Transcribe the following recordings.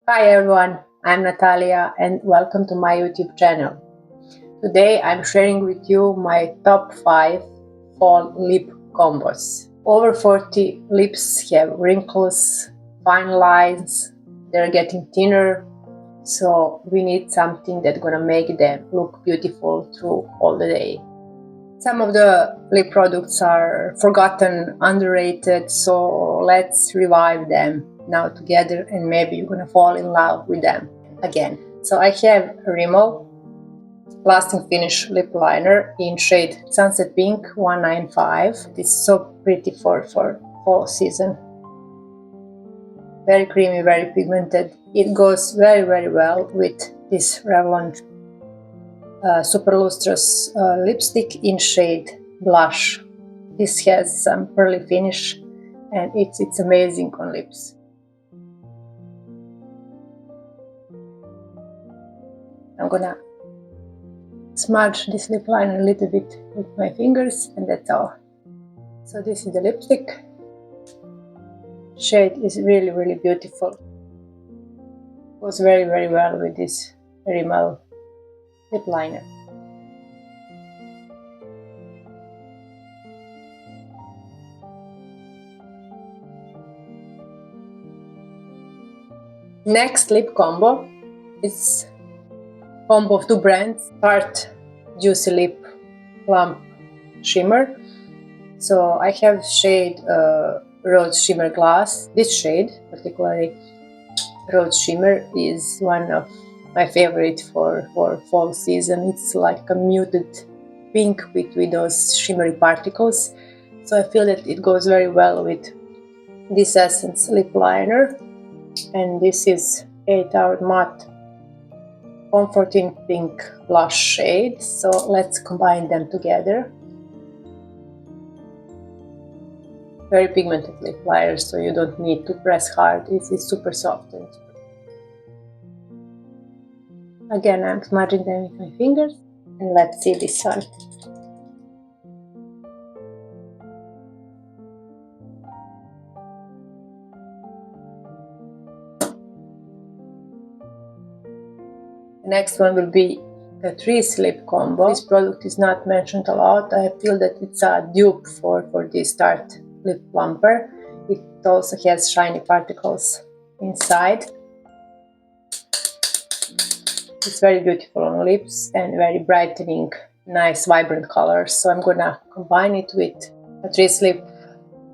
Hi everyone, I'm Natalia and welcome to my YouTube channel. Today I'm sharing with you my top 5 fall lip combos. Over 40 lips have wrinkles, fine lines, they're getting thinner, so we need something that's gonna make them look beautiful through all the day. Some of the lip products are forgotten, underrated, so let's revive them now together and maybe you're gonna fall in love with them again. So I have Rimmel Lasting Finish Lip Liner in shade Sunset Pink 195. It's so pretty for fall season. Very creamy, very pigmented. It goes very well with this Revlon Super Lustrous lipstick in shade Blush. This has some pearly finish and it's amazing on lips. I'm gonna smudge this lip liner a little bit with my fingers and that's all. So this is the lipstick. Shade is really beautiful. Goes very well with this Rimmel lip liner. Next lip combo is combo of two brands, Tarte Juicy Lip Plump Shimmer. So I have shade Rose Shimmer Glass. This shade, particularly Rose Shimmer, is one of my favorite for fall season. It's like a muted pink with those shimmery particles. So I feel that it goes very well with this Essence lip liner. And this is 8 Hour Matte Comforting Pink Blush shade. So let's combine them together. Very pigmented lip liner, so you don't need to press hard. It's super soft. And again, I'm smudging them with my fingers. And let's see this one. The next one will be Catrice lip combo. This product is not mentioned a lot. I feel that it's a dupe for this Tarte lip plumper. It also has shiny particles inside. It's very beautiful on lips and very brightening, nice vibrant colors. So I'm gonna combine it with Catrice lip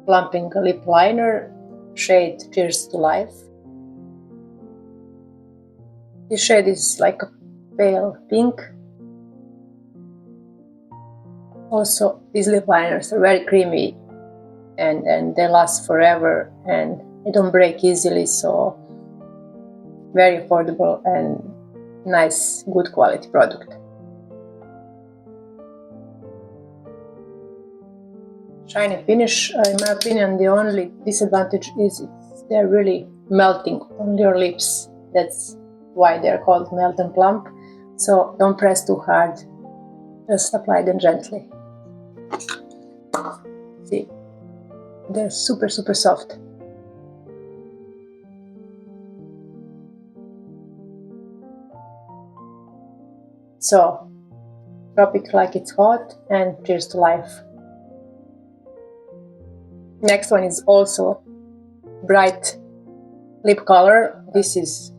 plumping lip liner, shade Cheers to Life. This shade is like a pale pink. Also, these lip liners are very creamy and they last forever and they don't break easily, so very affordable and nice, good quality product. Shiny finish, in my opinion, the only disadvantage is they're really melting on your lips. That's why they're called melt and plump. So don't press too hard, just apply them gently. See, they're super soft. So, Tropic Like It's Hot and Cheers to Life. Next one is also bright lip color. This is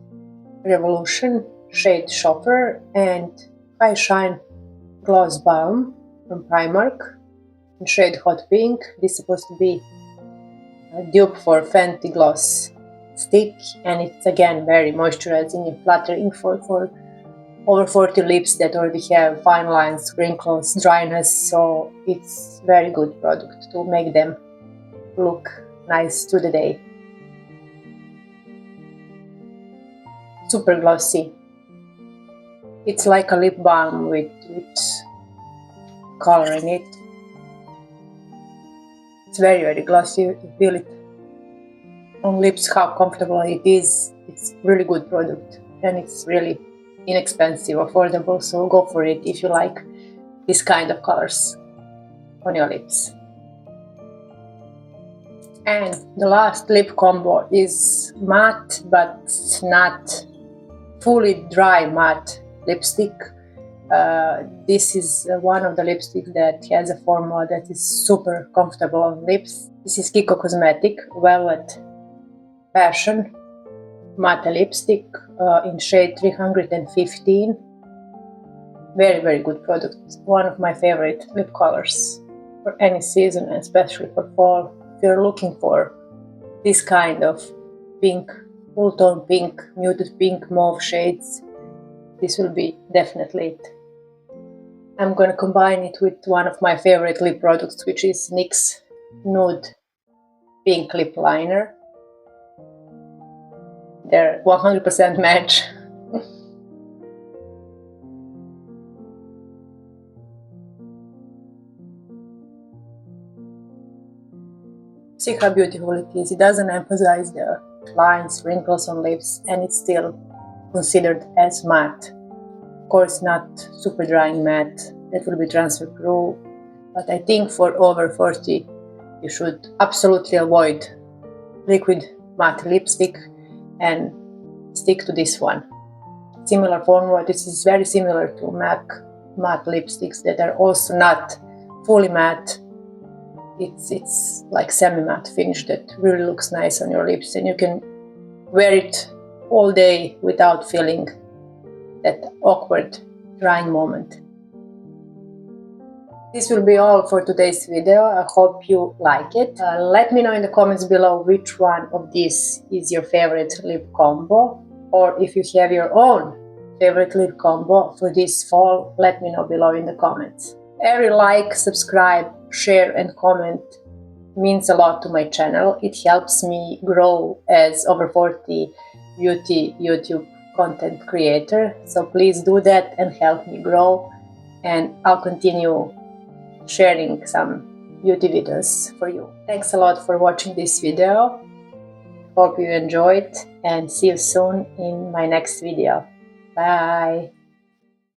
Revolution shade Shopper and High Shine Gloss Balm from Primark in shade Hot Pink. This is supposed to be a dupe for Fenty Gloss Stick, and it's again very moisturizing and flattering for over 40 lips that already have fine lines, wrinkles, dryness. So it's very good product to make them look nice through the day. Super glossy. It's like a lip balm with color in it. It's very glossy. You feel it on lips how comfortable it is. It's really good product and it's really inexpensive, affordable, so go for it if you like this kind of colors on your lips. And the last lip combo is matte but not fully dry matte lipstick. This is one of the lipsticks that has a formula that is super comfortable on lips. This is Kiko Cosmetic Velvet Passion matte lipstick in shade 315. Very good product. One of my favorite lip colors for any season, and especially for fall. If you're looking for this kind of pink, full tone pink, muted pink, mauve shades, this will be definitely it. I'm gonna combine it with one of my favorite lip products, which is NYX Nude Pink Lip Liner. They're 100% match. See how beautiful it is. It doesn't emphasize the lines, wrinkles on lips, and it's still considered as matte. Of course, not super drying matte, that will be transfer proof, but I think for over 40 you should absolutely avoid liquid matte lipstick and stick to this one. Similar formula. This is very similar to MAC matte lipsticks that are also not fully matte. It's like semi-matte finish that really looks nice on your lips, and you can wear it all day without feeling that awkward drying moment. This will be all for today's video. I hope you like it. Let me know in the comments below which one of these is your favorite lip combo, or if you have your own favorite lip combo for this fall, let me know below in the comments. Every like, subscribe, share and comment means a lot to my channel. It helps me grow as over 40 beauty YouTube content creator. So please do that and help me grow, and I'll continue sharing some beauty videos for you. Thanks a lot for watching this video. Hope you enjoyed, and see you soon in my next video. Bye!